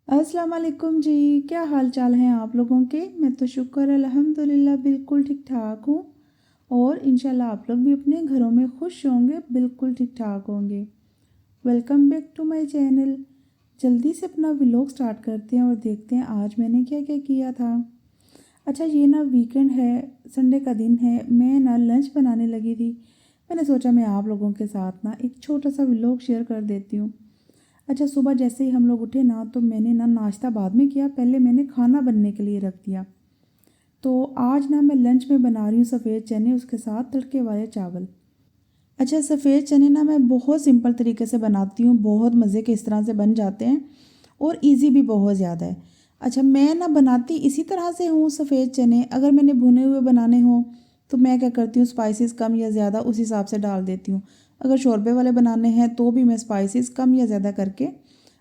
अस्सलाम वालेकुम जी। क्या हाल चाल हैं आप लोगों के। मैं तो शुक्र अल्हम्दुलिल्लाह बिल्कुल ठीक ठाक हूँ और इंशाल्लाह आप लोग भी अपने घरों में खुश होंगे, बिल्कुल ठीक ठाक होंगे। Welcome back to my channel. जल्दी से अपना व्लॉग स्टार्ट करते हैं और देखते हैं आज मैंने क्या क्या किया था। अच्छा, ये ना वीकेंड है, संडे का दिन है, मैं ना लंच बनाने लगी थी। मैंने सोचा मैं आप लोगों के साथ ना एक छोटा सा व्लॉग शेयर कर देती हूँ। अच्छा, सुबह जैसे ही हम लोग उठे ना तो मैंने ना नाश्ता बाद में किया, पहले मैंने खाना बनने के लिए रख दिया। तो आज ना मैं लंच में बना रही हूँ सफ़ेद चने, उसके साथ तड़के वाले चावल। अच्छा, सफ़ेद चने ना मैं बहुत सिंपल तरीके से बनाती हूँ, बहुत मज़े के इस तरह से बन जाते हैं और इजी भी बहुत ज़्यादा है। अच्छा, मैं ना बनाती इसी तरह से हूँ सफ़ेद चने। अगर मैंने भुने हुए बनाने हों तो मैं क्या करती हूँ, स्पाइसेस कम या ज़्यादा उस हिसाब से डाल देती हूँ। अगर शोरबे वाले बनाने हैं तो भी मैं स्पाइसेस कम या ज़्यादा करके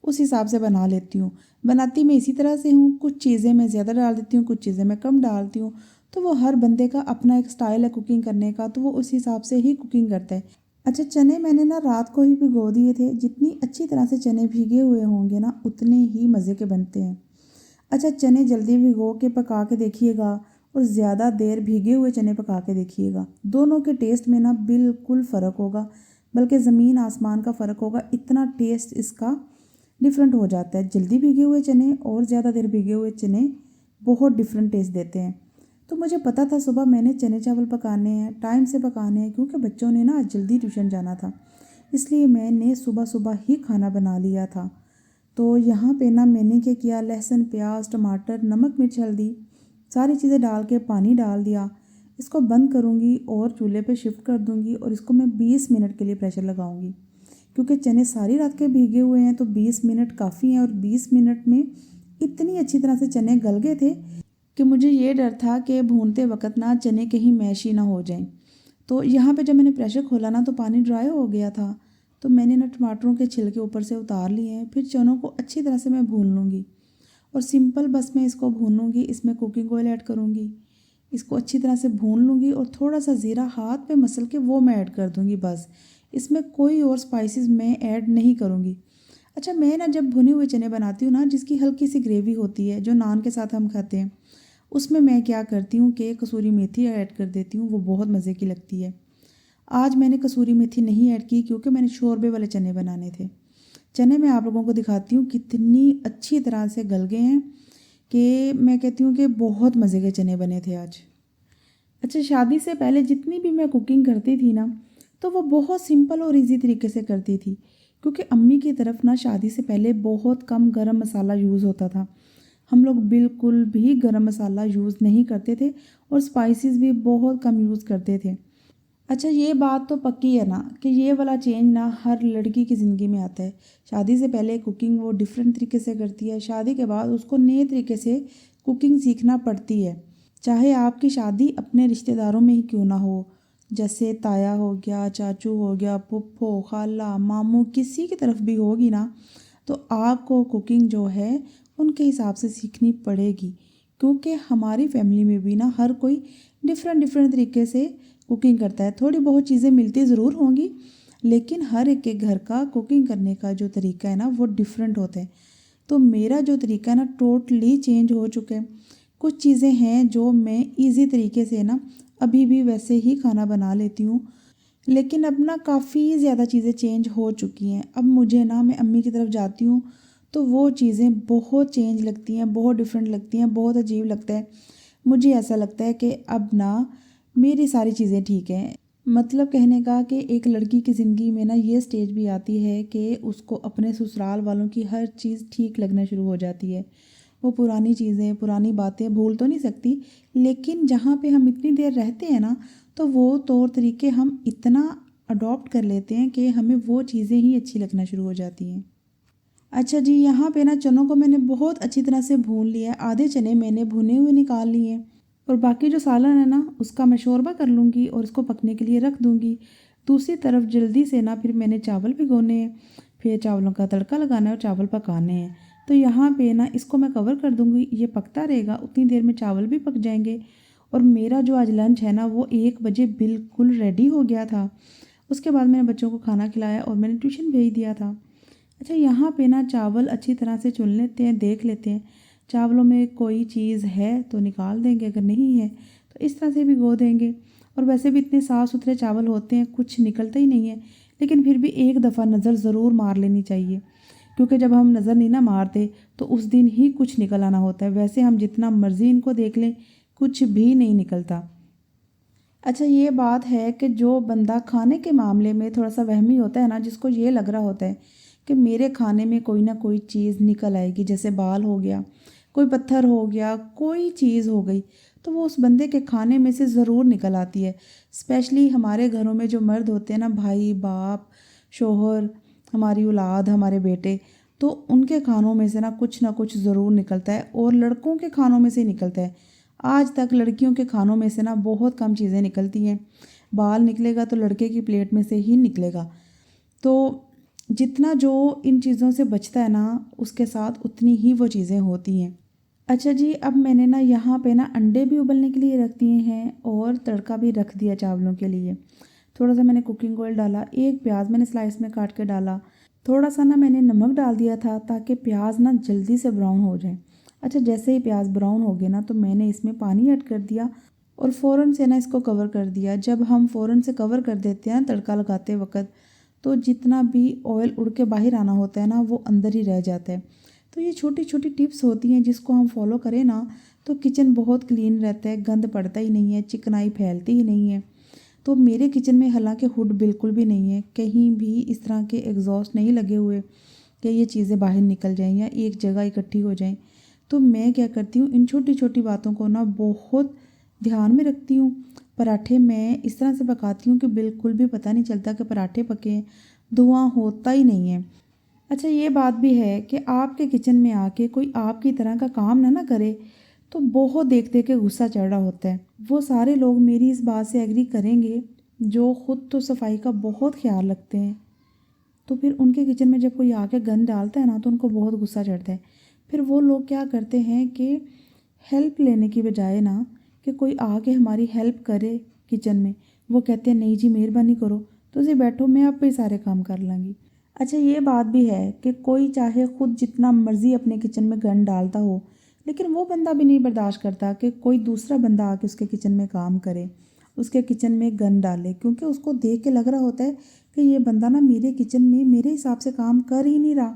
उस हिसाब से बना लेती हूँ। बनाती मैं इसी तरह से हूँ, कुछ चीज़ें मैं ज़्यादा डाल देती हूँ, कुछ चीज़ें मैं कम डालती हूँ। तो वो हर बंदे का अपना एक स्टाइल है कुकिंग करने का, तो वो उस हिसाब से ही कुकिंग करता है। अच्छा, चने मैंने ना रात को ही भिगो दिए थे। जितनी अच्छी तरह से चने भीगे हुए होंगे ना उतने ही मज़े के बनते हैं। अच्छा, चने जल्दी भिगो के पका के देखिएगा और ज़्यादा देर भीगे हुए चने पका के देखिएगा, दोनों के टेस्ट में ना बिल्कुल फ़र्क होगा, बल्कि ज़मीन आसमान का फ़र्क होगा। इतना टेस्ट इसका डिफरेंट हो जाता है। जल्दी भीगे हुए चने और ज़्यादा देर भीगे हुए चने बहुत डिफरेंट टेस्ट देते हैं। तो मुझे पता था सुबह मैंने चने चावल पकाने हैं, टाइम से पकाने हैं, क्योंकि बच्चों ने ना आज जल्दी ट्यूशन जाना था। इसलिए मैंने सुबह सुबह ही खाना बना लिया था। तो यहाँ पे ना मैंने क्या किया, लहसुन प्याज टमाटर नमक मिर्च हल्दी सारी चीज़ें डाल के पानी डाल दिया। इसको बंद करूँगी और चूल्हे पे शिफ्ट कर दूँगी और इसको मैं 20 मिनट के लिए प्रेशर लगाऊँगी। क्योंकि चने सारी रात के भीगे हुए हैं तो 20 मिनट काफ़ी हैं और 20 मिनट में इतनी अच्छी तरह से चने गल गए थे कि मुझे ये डर था कि भूनते वक़्त ना चने कहीं मैश ही ना हो जाएं। तो यहाँ पे जब मैंने प्रेशर खोला ना तो पानी ड्राई हो गया था। तो मैंने ना टमाटरों के छिलके ऊपर से उतार लिए हैं। फिर चनों को अच्छी तरह से मैं भून लूँगी और सिंपल बस मैं इसको भूनूँगी। इसमें कुकिंग ऑयल ऐड करूँगी, इसको अच्छी तरह से भून लूँगी और थोड़ा सा ज़ीरा हाथ पे मसल के वो मैं ऐड कर दूँगी बस। इसमें कोई और स्पाइसेस मैं ऐड नहीं करूँगी। अच्छा, मैं ना जब भुने हुए चने बनाती हूँ ना जिसकी हल्की सी ग्रेवी होती है जो नान के साथ हम खाते हैं, उसमें मैं क्या करती हूँ कि कसूरी मेथी ऐड कर देती हूँ, वो बहुत मज़े की लगती है। आज मैंने कसूरी मेथी नहीं ऐड की क्योंकि मैंने शोरबे वाले चने बनाने थे। चने मैं आप लोगों को दिखाती हूँ कितनी अच्छी तरह से गल गए हैं कि मैं कहती हूँ कि बहुत मज़े के चने बने थे आज। अच्छा, शादी से पहले जितनी भी मैं कुकिंग करती थी ना तो वो बहुत सिंपल और इजी तरीके से करती थी, क्योंकि अम्मी की तरफ ना शादी से पहले बहुत कम गरम मसाला यूज़ होता था। हम लोग बिल्कुल भी गरम मसाला यूज़ नहीं करते थे और स्पाइसेस भी बहुत कम यूज़ करते थे। अच्छा, ये बात तो पक्की है ना कि ये वाला चेंज ना हर लड़की की ज़िंदगी में आता है। शादी से पहले कुकिंग वो डिफरेंट तरीके से करती है, शादी के बाद उसको नए तरीके से कुकिंग सीखना पड़ती है। चाहे आपकी शादी अपने रिश्तेदारों में ही क्यों ना हो, जैसे ताया हो गया, चाचू हो गया, फूफो खाला मामू किसी की तरफ भी होगी ना, तो आपको कुकिंग जो है उनके हिसाब से सीखनी पड़ेगी। क्योंकि हमारी फैमिली में भी ना हर कोई डिफरेंट डिफरेंट तरीके से कुकिंग करता है। थोड़ी बहुत चीज़ें मिलती ज़रूर होंगी, लेकिन हर एक के घर का कुकिंग करने का जो तरीका है ना वो डिफरेंट होता है। तो मेरा जो तरीका है ना टोटली चेंज हो चुका है। कुछ चीज़ें हैं जो मैं इजी तरीके से ना अभी भी वैसे ही खाना बना लेती हूँ, लेकिन अब ना काफ़ी ज़्यादा चीज़ें चेंज हो चुकी हैं। अब मुझे ना मैं अम्मी की तरफ जाती हूँ तो वो चीज़ें बहुत चेंज लगती हैं, बहुत डिफरेंट लगती हैं, बहुत अजीब लगता है। मुझे ऐसा लगता है कि अब ना मेरी सारी चीज़ें ठीक हैं। मतलब कहने का कि एक लड़की की ज़िंदगी में ना ये स्टेज भी आती है कि उसको अपने ससुराल वालों की हर चीज़ ठीक लगना शुरू हो जाती है। वो पुरानी चीज़ें पुरानी बातें भूल तो नहीं सकती, लेकिन जहाँ पे हम इतनी देर रहते हैं ना तो वो तौर तरीके हम इतना अडॉप्ट कर लेते हैं कि हमें वो चीज़ें ही अच्छी लगना शुरू हो जाती हैं। अच्छा जी, यहाँ पे ना चनों को मैंने बहुत अच्छी तरह से भून लिया है। आधे चने मैंने भुने हुए निकाल लिए हैं और बाकी जो सालन है ना उसका मैं शोरबा कर लूँगी और उसको पकने के लिए रख दूँगी। दूसरी तरफ जल्दी से ना फिर मैंने चावल भिगोने हैं, फिर चावलों का तड़का लगाना है और चावल पकाने हैं। तो यहाँ पे ना इसको मैं कवर कर दूँगी, ये पकता रहेगा, उतनी देर में चावल भी पक जाएंगे। और मेरा जो आज लंच है ना वो 1 बजे बिल्कुल रेडी हो गया था। उसके बाद मैंने बच्चों को खाना खिलाया और मैंने ट्यूशन भेज दिया था। अच्छा, यहाँ पे ना चावल अच्छी तरह से चुन लेते हैं, देख लेते हैं चावलों में कोई चीज़ है तो निकाल देंगे, अगर नहीं है तो इस तरह से भिगो देंगे। और वैसे भी इतने साफ़ सुथरे चावल होते हैं, कुछ निकलता ही नहीं है, लेकिन फिर भी एक दफ़ा नज़र ज़रूर मार लेनी चाहिए, क्योंकि जब हम नज़र नहीं ना मारते तो उस दिन ही कुछ निकल आना होता है। वैसे हम जितना मर्ज़ी इनको देख लें, कुछ भी नहीं निकलता। अच्छा, ये बात है कि जो बंदा खाने के मामले में थोड़ा-सा वहमी होता है ना, जिसको ये लग रहा होता है कि मेरे खाने में कोई ना कोई चीज़ निकल आएगी, जैसे बाल हो गया, कोई पत्थर हो गया, कोई चीज़ हो गई, तो वो उस बंदे के खाने में से ज़रूर निकल आती है। स्पेशली हमारे घरों में जो मर्द होते हैं ना, भाई, बाप, शौहर, हमारी औलाद, हमारे बेटे, तो उनके खानों में से ना कुछ ज़रूर निकलता है, और लड़कों के खानों में से ही निकलता है। आज तक लड़कियों के खानों में से ना बहुत कम चीज़ें निकलती हैं। बाल निकलेगा तो लड़के की प्लेट में से ही निकलेगा। तो जितना जो इन चीज़ों से बचता है ना, उसके साथ उतनी ही वो चीज़ें होती हैं। अच्छा जी, अब मैंने ना यहाँ पे ना अंडे भी उबलने के लिए रख दिए हैं, और तड़का भी रख दिया चावलों के लिए। थोड़ा-सा मैंने कुकिंग ऑयल डाला, एक प्याज मैंने स्लाइस में काट के डाला, थोड़ा-सा ना मैंने नमक डाल दिया था ताकि प्याज ना जल्दी से ब्राउन हो जाए। अच्छा, जैसे ही प्याज ब्राउन हो गए ना, तो मैंने इसमें पानी ऐड कर दिया और फ़ौरन से ना इसको कवर कर दिया। जब हम फ़ौरन से कवर कर देते हैं तड़का लगाते वक़्त, तो जितना भी ऑयल उड़ के बाहर आना होता है ना, वो अंदर ही रह जाता है। तो ये छोटी-छोटी टिप्स होती हैं, जिसको हम फ़ॉलो करें ना, तो किचन बहुत क्लीन रहता है, गंद पड़ता ही नहीं है, चिकनाई फैलती ही नहीं है। तो मेरे किचन में हालांकि हुड बिल्कुल भी नहीं है, कहीं भी इस तरह के एग्जॉस्ट नहीं लगे हुए कि ये चीज़ें बाहर निकल जाएं या एक जगह इकट्ठी हो जाएं। तो मैं क्या करती हूँ, इन छोटी छोटी बातों को ना बहुत ध्यान में रखती हूँ। पराठे मैं इस तरह से पकाती हूँ कि बिल्कुल भी पता नहीं चलता कि पराठे पके हैं, धुआं होता ही नहीं है। अच्छा, ये बात भी है कि आपके किचन में आके कोई आपकी तरह का काम ना करे, तो बहुत देख देख के गुस्सा चढ़ रहा होता है। वो सारे लोग मेरी इस बात से एग्री करेंगे जो खुद तो सफाई का बहुत ख्याल रखते हैं। तो फिर उनके किचन में जब कोई आके गंद डालता है ना, तो उनको बहुत गुस्सा चढ़ता है। फिर वो लोग क्या करते हैं कि हेल्प लेने की बजाय ना, कि कोई आके हमारी हेल्प करे किचन में, वो कहते हैं नहीं जी मेहरबानी करो, तो जी बैठो, मैं आप पे सारे काम कर लाँगी। अच्छा, ये बात भी है कि कोई चाहे खुद जितना मर्ज़ी अपने किचन में गंद डालता हो, लेकिन वो बंदा भी नहीं बर्दाश्त करता कि कोई दूसरा बंदा आके उसके किचन में काम करे, उसके किचन में गंद डाले, क्योंकि उसको देख के लग रहा होता है कि ये बंदा ना मेरे किचन में मेरे हिसाब से काम कर ही नहीं रहा।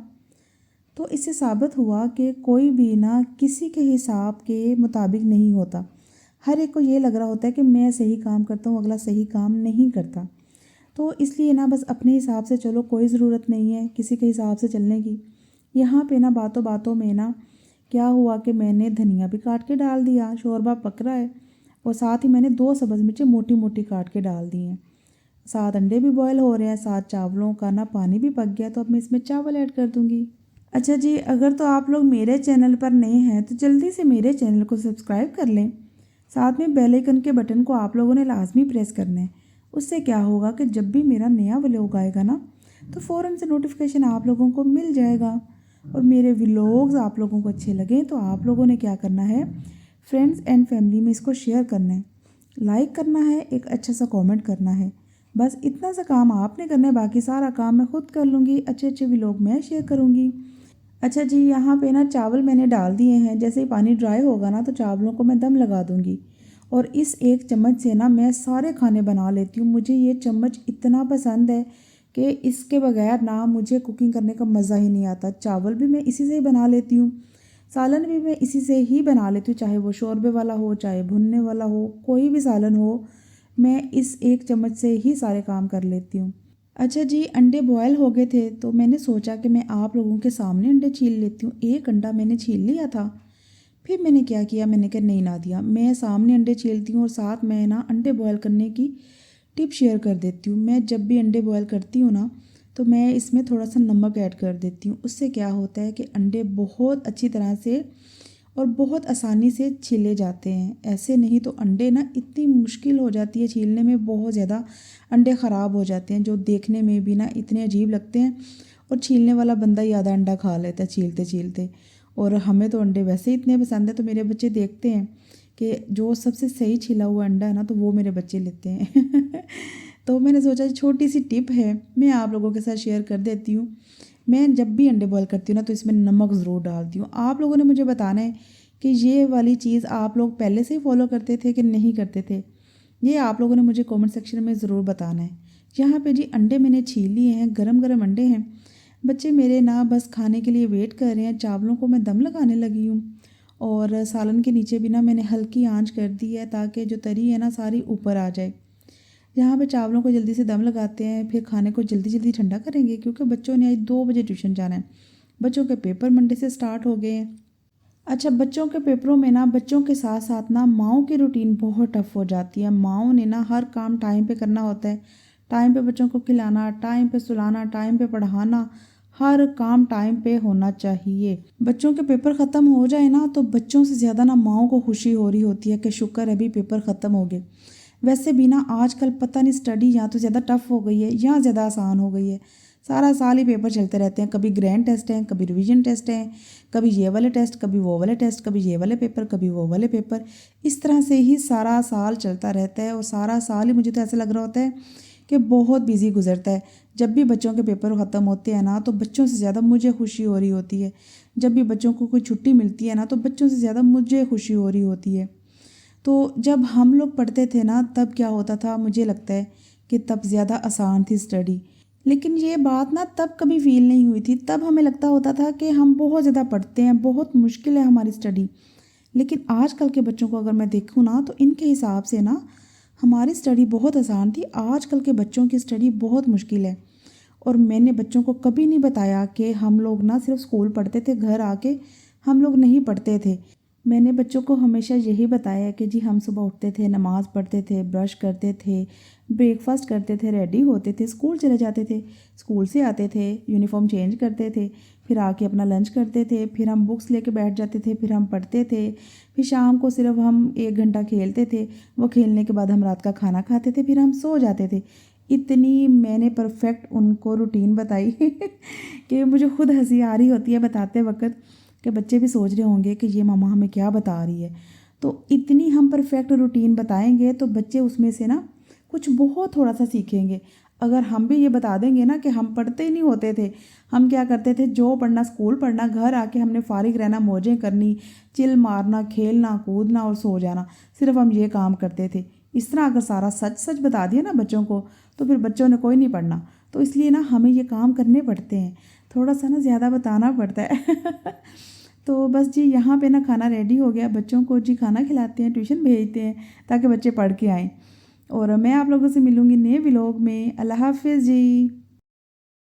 तो इससे साबित हुआ कि कोई भी ना किसी के हिसाब के मुताबिक नहीं होता। हर एक को ये लग रहा होता है कि मैं सही काम करता हूँ, अगला सही काम नहीं करता। तो इसलिए ना बस अपने हिसाब से चलो, कोई ज़रूरत नहीं है किसी के हिसाब से चलने की। यहाँ पे ना बातों बातों में ना क्या हुआ कि मैंने धनिया भी काट के डाल दिया, शोरबा पक रहा है, और साथ ही मैंने 2 सब्ज़ मिर्चें मोटी मोटी काट के डाल दी हैं। साथ अंडे भी बॉयल हो रहे हैं, साथ चावलों का ना पानी भी पक गया, तो अब मैं इसमें चावल ऐड कर दूँगी। अच्छा जी, अगर तो आप लोग मेरे चैनल पर नए हैं तो जल्दी से मेरे चैनल को सब्सक्राइब कर लें। साथ में बेल आइकन के बटन को आप लोगों ने लाजमी प्रेस करना है। उससे क्या होगा कि जब भी मेरा नया व्लॉग आएगा ना, तो फ़ौरन से नोटिफिकेशन आप लोगों को मिल जाएगा। और मेरे व्लॉग्स आप लोगों को अच्छे लगें तो आप लोगों ने क्या करना है, फ्रेंड्स एंड फैमिली में इसको शेयर करना है, लाइक करना है, एक अच्छा सा कमेंट करना है। बस इतना सा काम आपने करना है, बाकी सारा काम मैं खुद कर लूँगी। अच्छे अच्छे व्लॉग मैं शेयर करूँगी। अच्छा जी, यहाँ पे ना चावल मैंने डाल दिए हैं। जैसे ही पानी ड्राई होगा ना, तो चावलों को मैं दम लगा दूँगी। और इस एक चम्मच से ना मैं सारे खाने बना लेती हूँ। मुझे ये चम्मच इतना पसंद है कि इसके बगैर ना मुझे कुकिंग करने का मज़ा ही नहीं आता। चावल भी मैं इसी से ही बना लेती हूँ, सालन भी मैं इसी से ही बना लेती हूँ, चाहे वो शोरबे वाला हो, चाहे भुनने वाला हो, कोई भी सालन हो, मैं इस एक चम्मच से ही सारे काम कर लेती हूँ। अच्छा जी, अंडे बॉयल हो गए थे, तो मैंने सोचा कि मैं आप लोगों के सामने अंडे छील लेती हूँ। एक अंडा मैंने छील लिया था। फिर मैंने क्या किया, मैंने कहा नहीं नादिया, मैं सामने अंडे छीलती हूँ और साथ मैं ना अंडे बॉयल करने की टिप शेयर कर देती हूँ। मैं जब भी अंडे बॉयल करती हूँ ना, तो मैं इसमें थोड़ा सा नमक ऐड कर देती हूँ। उससे क्या होता है कि अंडे बहुत अच्छी तरह से और बहुत आसानी से छीले जाते हैं। ऐसे नहीं तो अंडे ना इतनी मुश्किल हो जाती है छीलने में, बहुत ज़्यादा अंडे ख़राब हो जाते हैं, जो देखने में भी ना इतने अजीब लगते हैं, और छीलने वाला बंदा ही आधा अंडा खा लेता है छीलते छीलते। और हमें तो अंडे वैसे ही इतने पसंद है, तो मेरे बच्चे देखते हैं कि जो सबसे सही छिला हुआ अंडा है ना, तो वो मेरे बच्चे लेते हैं। तो मैंने सोचा छोटी सी टिप है, मैं आप लोगों के साथ शेयर कर देती हूँ मैं जब भी अंडे बॉयल करती हूँ ना तो इसमें नमक ज़रूर डालती हूँ। आप लोगों ने मुझे बताना है कि ये वाली चीज़ आप लोग पहले से ही फ़ॉलो करते थे कि नहीं करते थे? ये आप लोगों ने मुझे कमेंट सेक्शन में ज़रूर बताना है। यहाँ पे जी अंडे मैंने छील लिए हैं, गरम-गरम अंडे हैं। बच्चे मेरे ना बस खाने के लिए वेट कर रहे हैं, चावलों को मैं दम लगाने लगी हूँ और सालन के नीचे भी ना मैंने हल्की आँच कर दी है ताकि जो तरी है ना सारी ऊपर आ जाए। यहाँ पे चावलों को जल्दी से दम लगाते हैं, फिर खाने को जल्दी-जल्दी ठंडा करेंगे क्योंकि बच्चों ने आज 2 बजे ट्यूशन जाना है। बच्चों के पेपर मंडे से स्टार्ट हो गए हैं। अच्छा, बच्चों के पेपरों में ना बच्चों के साथ-साथ ना माँओं की रूटीन बहुत टफ़ हो जाती है। माँओं ने ना हर काम टाइम पे करना होता है। टाइम पे बच्चों को खिलाना, टाइम पे सुलाना, टाइम पे पढ़ाना, हर काम टाइम पे होना चाहिए। बच्चों के पेपर ख़त्म हो जाए ना तो बच्चों से ज़्यादा ना माँओं को खुशी हो रही होती है कि शुक्र है अभी पेपर ख़त्म हो गए। वैसे भी ना आजकल पता नहीं स्टडी या तो ज़्यादा टफ़ हो गई है या ज़्यादा आसान हो गई है। सारा साल ही पेपर चलते रहते हैं, कभी ग्रैंड टेस्ट हैं, कभी रिवीजन टेस्ट हैं, कभी ये वाले टेस्ट, कभी वो वाले टेस्ट, कभी ये वाले पेपर, कभी वो वाले पेपर। इस तरह से ही सारा साल चलता रहता है और सारा साल ही मुझे तो ऐसा लग रहा होता है कि बहुत बिजी गुजरता है। जब भी बच्चों के पेपर ख़त्म होते हैं ना तो बच्चों से ज़्यादा मुझे खुशी हो रही होती है। जब भी बच्चों को कोई छुट्टी मिलती है ना तो बच्चों से ज़्यादा मुझे खुशी हो रही होती है। तो जब हम लोग पढ़ते थे ना तब क्या होता था, मुझे लगता है कि तब ज़्यादा आसान थी स्टडी। लेकिन ये बात ना तब कभी फ़ील नहीं हुई थी। तब हमें लगता होता था कि हम बहुत ज़्यादा पढ़ते हैं, बहुत मुश्किल है हमारी स्टडी। लेकिन आजकल के बच्चों को अगर मैं देखूँ ना तो इनके हिसाब से ना हमारी स्टडी बहुत आसान थी। आजकल के बच्चों की स्टडी बहुत मुश्किल है। और मैंने बच्चों को कभी नहीं बताया कि हम लोग ना सिर्फ स्कूल पढ़ते थे, घर आके हम लोग नहीं पढ़ते थे। मैंने बच्चों को हमेशा यही बताया कि जी हम सुबह उठते थे, नमाज़ पढ़ते थे, ब्रश करते थे, ब्रेकफास्ट करते थे, रेडी होते थे, स्कूल चले जाते थे, स्कूल से आते थे, यूनिफॉर्म चेंज करते थे, फिर आके अपना लंच करते थे, फिर हम बुक्स लेके बैठ जाते थे, फिर हम पढ़ते थे, फिर शाम को सिर्फ हम 1 घंटा खेलते थे, वो खेलने के बाद हम रात का खाना खाते थे, फिर हम सो जाते थे। इतनी मैंने परफेक्ट उनको रूटीन बताई कि मुझे खुद हंसी आ रही होती है बताते वक्त कि बच्चे भी सोच रहे होंगे कि ये मम्मा हमें क्या बता रही है। तो इतनी हम परफेक्ट रूटीन बताएंगे तो बच्चे उसमें से ना कुछ बहुत थोड़ा सा सीखेंगे। अगर हम भी ये बता देंगे ना कि हम पढ़ते ही नहीं होते थे, हम क्या करते थे, जो पढ़ना स्कूल पढ़ना, घर आके हमने फारिग रहना, मौजें करनी, चिल मारना, खेलना कूदना और सो जाना, सिर्फ हम ये काम करते थे। इस तरह अगर सारा सच सच बता दिया ना बच्चों को तो फिर बच्चों ने कोई नहीं पढ़ना। तो इसलिए ना हमें ये काम करने पड़ते हैं, थोड़ा सा ना ज़्यादा बताना पड़ता है तो बस जी यहाँ पे ना खाना रेडी हो गया, बच्चों को जी खाना खिलाते हैं, ट्यूशन भेजते हैं ताकि बच्चे पढ़ के आएँ। और मैं आप लोगों से मिलूँगी नए व्लॉग में। अल्लाह हाफ़िज़ जी।